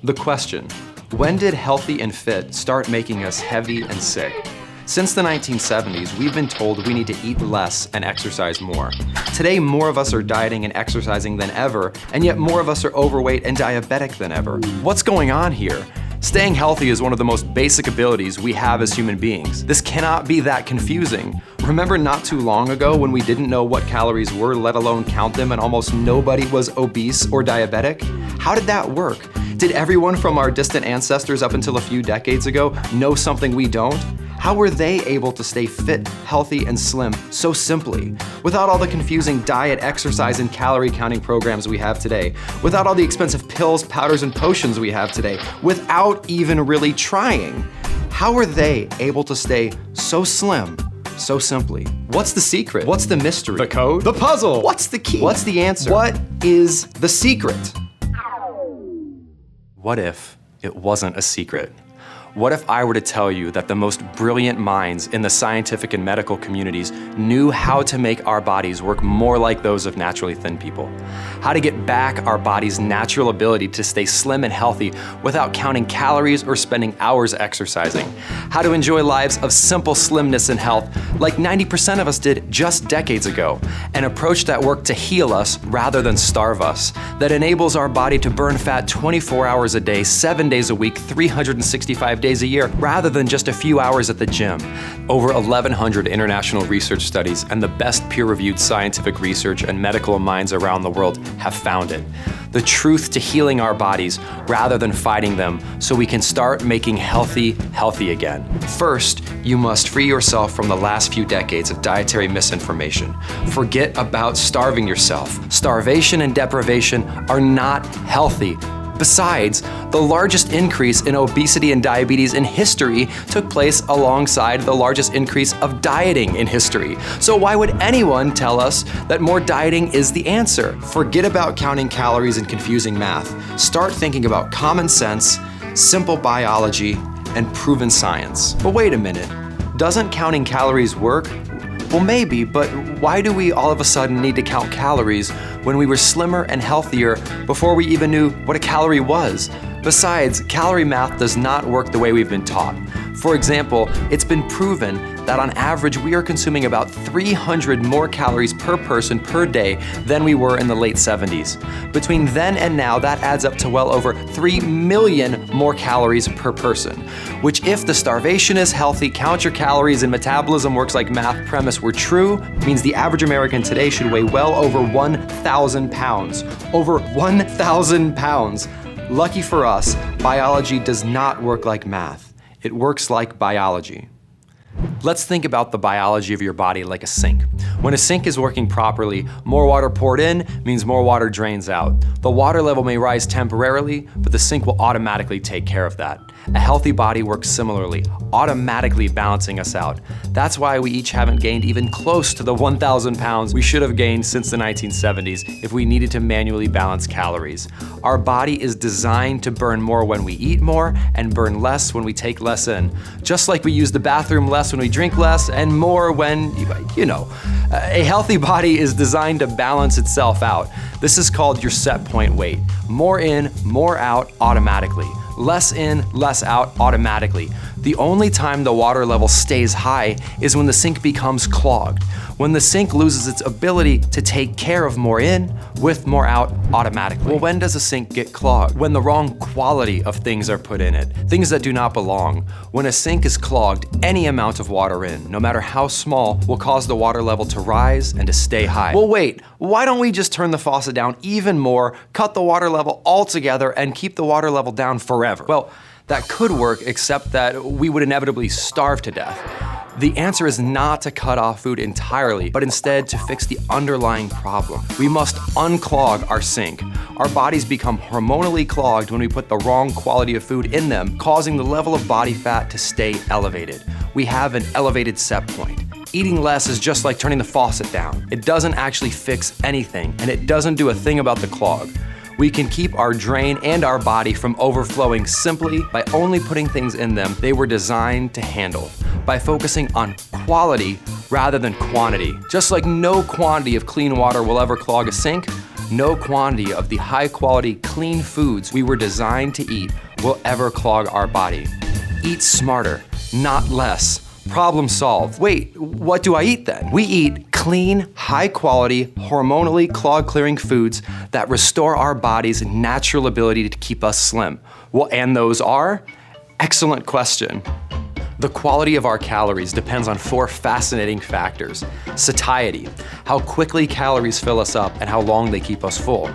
The question, when did healthy and fit start making us heavy and sick? Since the 1970s, we've been told we need to eat less and exercise more. Today, more of us are dieting and exercising than ever, and yet more of us are overweight and diabetic than ever. What's going on here? Staying healthy is one of the most basic abilities we have as human beings. This cannot be that confusing. Remember not too long ago when we didn't know what calories were, let alone count them, and almost nobody was obese or diabetic? How did that work? Did everyone from our distant ancestors up until a few decades ago know something we don't? How were they able to stay fit, healthy, and slim so simply, without all the confusing diet, exercise, and calorie counting programs we have today, without all the expensive pills, powders, and potions we have today, without even really trying? How were they able to stay so slim so simply? What's the secret? What's the mystery? The code? The puzzle? What's the key? What's the answer? What is the secret? What if it wasn't a secret? What if I were to tell you that the most brilliant minds in the scientific and medical communities knew how to make our bodies work more like those of naturally thin people? How to get back our body's natural ability to stay slim and healthy without counting calories or spending hours exercising? How to enjoy lives of simple slimness and health like 90% of us did just decades ago, and approach that work to heal us rather than starve us, that enables our body to burn fat 24 hours a day, 7 days a week, 365 days a year, rather than just a few hours at the gym. Over 1,100 international research studies and the best peer-reviewed scientific research and medical minds around the world have found it. The truth to healing our bodies rather than fighting them, so we can start making healthy again. First, you must free yourself from the last few decades of dietary misinformation. Forget about starving yourself. Starvation and deprivation are not healthy. Besides, the largest increase in obesity and diabetes in history took place alongside the largest increase of dieting in history. So why would anyone tell us that more dieting is the answer? Forget about counting calories and confusing math. Start thinking about common sense, simple biology, and proven science. But wait a minute, doesn't counting calories work? Well, maybe, but why do we all of a sudden need to count calories when we were slimmer and healthier before we even knew what a calorie was? Besides, calorie math does not work the way we've been taught. For example, it's been proven that on average we are consuming about 300 more calories per person per day than we were in the late 70s. Between then and now, that adds up to well over 3 million more calories per person, which, if the starvation is healthy, count your calories, and metabolism works like math premise were true, means the average American today should weigh well over 1,000 pounds. Over 1,000 pounds. Lucky for us, biology does not work like math. It works like biology. Let's think about the biology of your body like a sink. When a sink is working properly, more water poured in means more water drains out. The water level may rise temporarily, but the sink will automatically take care of that. A healthy body works similarly, automatically balancing us out. That's why we each haven't gained even close to the 1,000 pounds we should have gained since the 1970s if we needed to manually balance calories. Our body is designed to burn more when we eat more and burn less when we take less in. Just like we use the bathroom less when we drink less and more when, you know. A healthy body is designed to balance itself out. This is called your set point weight. More in, more out automatically. Less in, less out automatically. The only time the water level stays high is when the sink becomes clogged. When the sink loses its ability to take care of more in with more out automatically. Well, when does a sink get clogged? When the wrong quality of things are put in it, things that do not belong. When a sink is clogged, any amount of water in, no matter how small, will cause the water level to rise and to stay high. Well, wait, why don't we just turn the faucet down even more, cut the water level altogether, and keep the water level down forever? Well, that could work, except that we would inevitably starve to death. The answer is not to cut off food entirely, but instead to fix the underlying problem. We must unclog our sink. Our bodies become hormonally clogged when we put the wrong quality of food in them, causing the level of body fat to stay elevated. We have an elevated set point. Eating less is just like turning the faucet down. It doesn't actually fix anything, and it doesn't do a thing about the clog. We can keep our drain and our body from overflowing simply by only putting things in them they were designed to handle, by focusing on quality rather than quantity. Just like no quantity of clean water will ever clog a sink, No quantity of the high-quality, clean foods we were designed to eat will ever clog our body. Eat smarter, not less. Problem solved. Wait, what do I eat then? We eat clean, high-quality, hormonally clog-clearing foods that restore our body's natural ability to keep us slim. Well, and those are? Excellent question. The quality of our calories depends on 4 fascinating factors. Satiety, how quickly calories fill us up and how long they keep us full.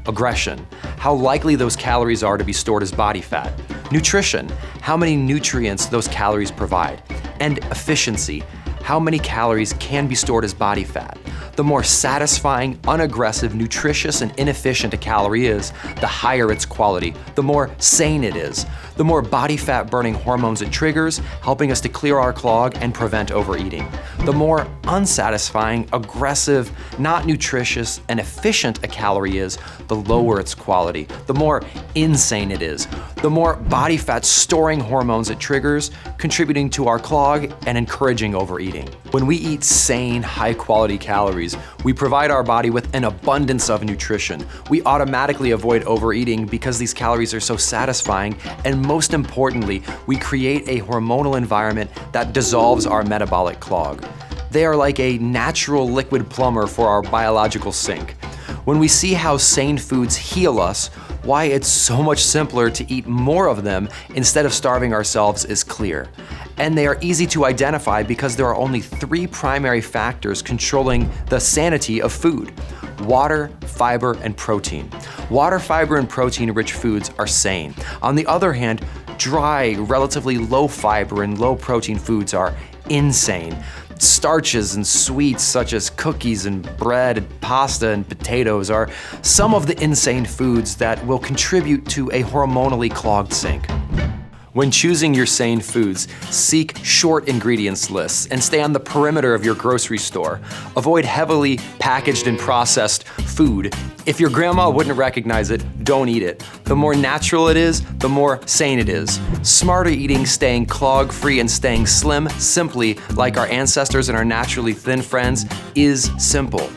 Aggression, how likely those calories are to be stored as body fat. Nutrition, how many nutrients those calories provide. And efficiency, how many calories can be stored as body fat. The more satisfying, unaggressive, nutritious, and inefficient a calorie is, the higher its quality, the more sane it is. The more body fat burning hormones it triggers, helping us to clear our clog and prevent overeating. The more unsatisfying, aggressive, not nutritious, and efficient a calorie is, the lower its quality, the more insane it is. The more body fat storing hormones it triggers, contributing to our clog and encouraging overeating. When we eat sane, high-quality calories, we provide our body with an abundance of nutrition. We automatically avoid overeating because these calories are so satisfying, and most importantly, we create a hormonal environment that dissolves our metabolic clog. They are like a natural liquid plumber for our biological sink. When we see how sane foods heal us, why it's so much simpler to eat more of them instead of starving ourselves is clear. And they are easy to identify because there are only 3 primary factors controlling the sanity of food: water, fiber, and protein. Water, fiber, and protein-rich foods are sane. On the other hand, dry, relatively low fiber and low protein foods are insane. Starches and sweets such as cookies and bread and pasta and potatoes are some of the insane foods that will contribute to a hormonally clogged sink. When choosing your sane foods, seek short ingredients lists and stay on the perimeter of your grocery store. Avoid heavily packaged and processed food. If your grandma wouldn't recognize it, don't eat it. The more natural it is, the more sane it is. Smarter eating, staying clog-free, and staying slim, simply like our ancestors and our naturally thin friends, is simple.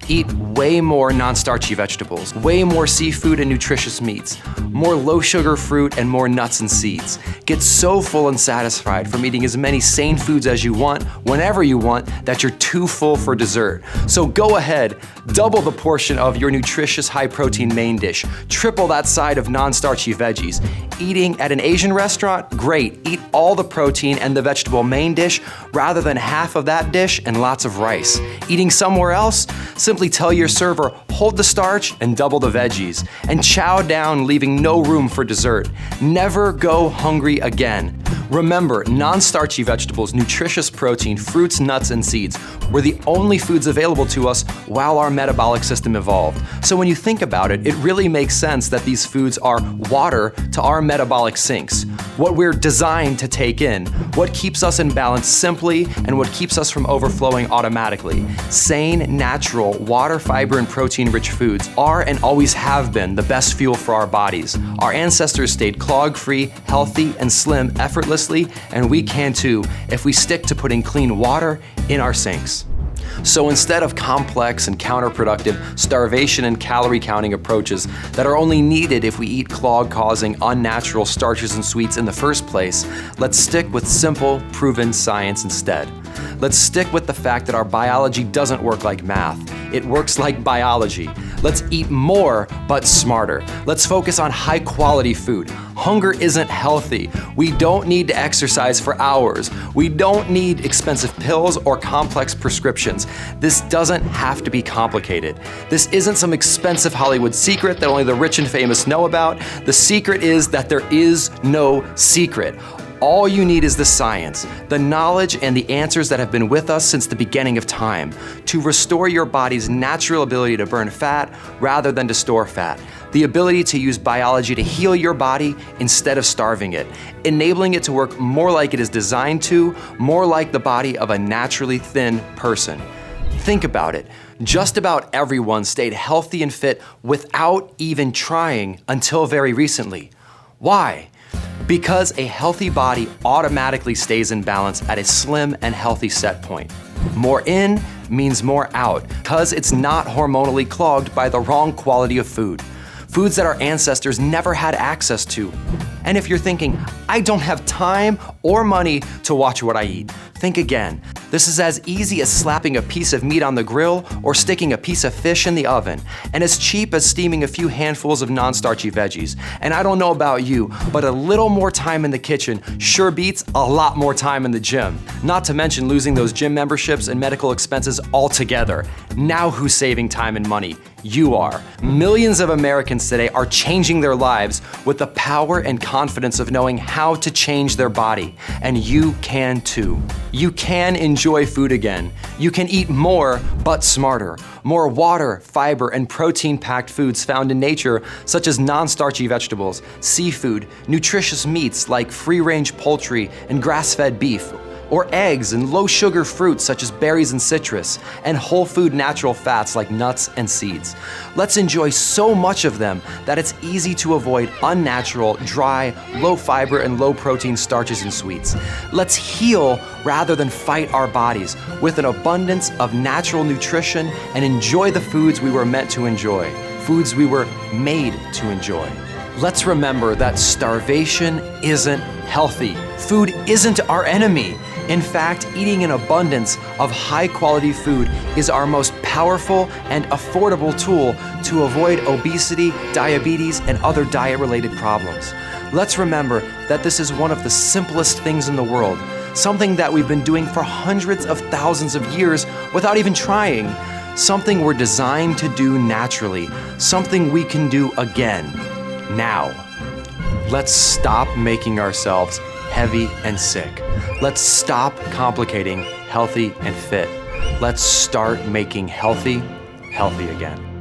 Eat way more non-starchy vegetables, way more seafood and nutritious meats, more low-sugar fruit, and more nuts and seeds. Get so full and satisfied from eating as many sane foods as you want, whenever you want, that you're too full for dessert. So go ahead, double the portion of your nutritious high-protein main dish, triple that side of non-starchy veggies. Eating at an Asian restaurant? Great. Eat all the protein and the vegetable main dish rather than half of that dish and lots of rice. Eating somewhere else? Simply tell your server, hold the starch and double the veggies, and chow down, leaving no room for dessert. Never go hungry again. Remember, non-starchy vegetables, nutritious protein, fruits, nuts, and seeds were the only foods available to us while our metabolic system evolved. So when you think about it, it really makes sense that these foods are water to our metabolic sinks, what we're designed to take in, what keeps us in balance simply, and what keeps us from overflowing automatically. Sane, natural, water, fiber, and protein-rich foods are and always have been the best fuel for our bodies. Our ancestors stayed clog-free, healthy, and slim effortlessly, and we can too if we stick to putting clean water in our sinks. So instead of complex and counterproductive starvation and calorie counting approaches that are only needed if we eat clog-causing unnatural starches and sweets in the first place, let's stick with simple, proven science instead. Let's stick with the fact that our biology doesn't work like math. It works like biology. Let's eat more, but smarter. Let's focus on high-quality food. Hunger isn't healthy. We don't need to exercise for hours. We don't need expensive pills or complex prescriptions. This doesn't have to be complicated. This isn't some expensive Hollywood secret that only the rich and famous know about. The secret is that there is no secret. All you need is the science, the knowledge, and the answers that have been with us since the beginning of time to restore your body's natural ability to burn fat rather than to store fat, the ability to use biology to heal your body instead of starving it, enabling it to work more like it is designed to, more like the body of a naturally thin person. Think about it. Just about everyone stayed healthy and fit without even trying until very recently. Why? Because a healthy body automatically stays in balance at a slim and healthy set point. More in means more out, because it's not hormonally clogged by the wrong quality of food. Foods that our ancestors never had access to. And if you're thinking, I don't have time or money to watch what I eat, think again. This is as easy as slapping a piece of meat on the grill or sticking a piece of fish in the oven, and as cheap as steaming a few handfuls of non-starchy veggies. And I don't know about you, but a little more time in the kitchen sure beats a lot more time in the gym. Not to mention losing those gym memberships and medical expenses altogether. Now who's saving time and money? You are. Millions of Americans today are changing their lives with the power and confidence of knowing how to change their body. And you can too. You can enjoy food again. You can eat more, but smarter. More water, fiber, and protein-packed foods found in nature, such as non-starchy vegetables, seafood, nutritious meats like free-range poultry and grass-fed beef, or eggs and low-sugar fruits such as berries and citrus, and whole-food natural fats like nuts and seeds. Let's enjoy so much of them that it's easy to avoid unnatural, dry, low-fiber, and low-protein starches and sweets. Let's heal rather than fight our bodies with an abundance of natural nutrition and enjoy the foods we were meant to enjoy, foods we were made to enjoy. Let's remember that starvation isn't healthy. Food isn't our enemy. In fact, eating an abundance of high-quality food is our most powerful and affordable tool to avoid obesity, diabetes, and other diet-related problems. Let's remember that this is one of the simplest things in the world, something that we've been doing for hundreds of thousands of years without even trying, something we're designed to do naturally, something we can do again, now. Let's stop making ourselves heavy and sick. Let's stop complicating healthy and fit. Let's start making healthy again.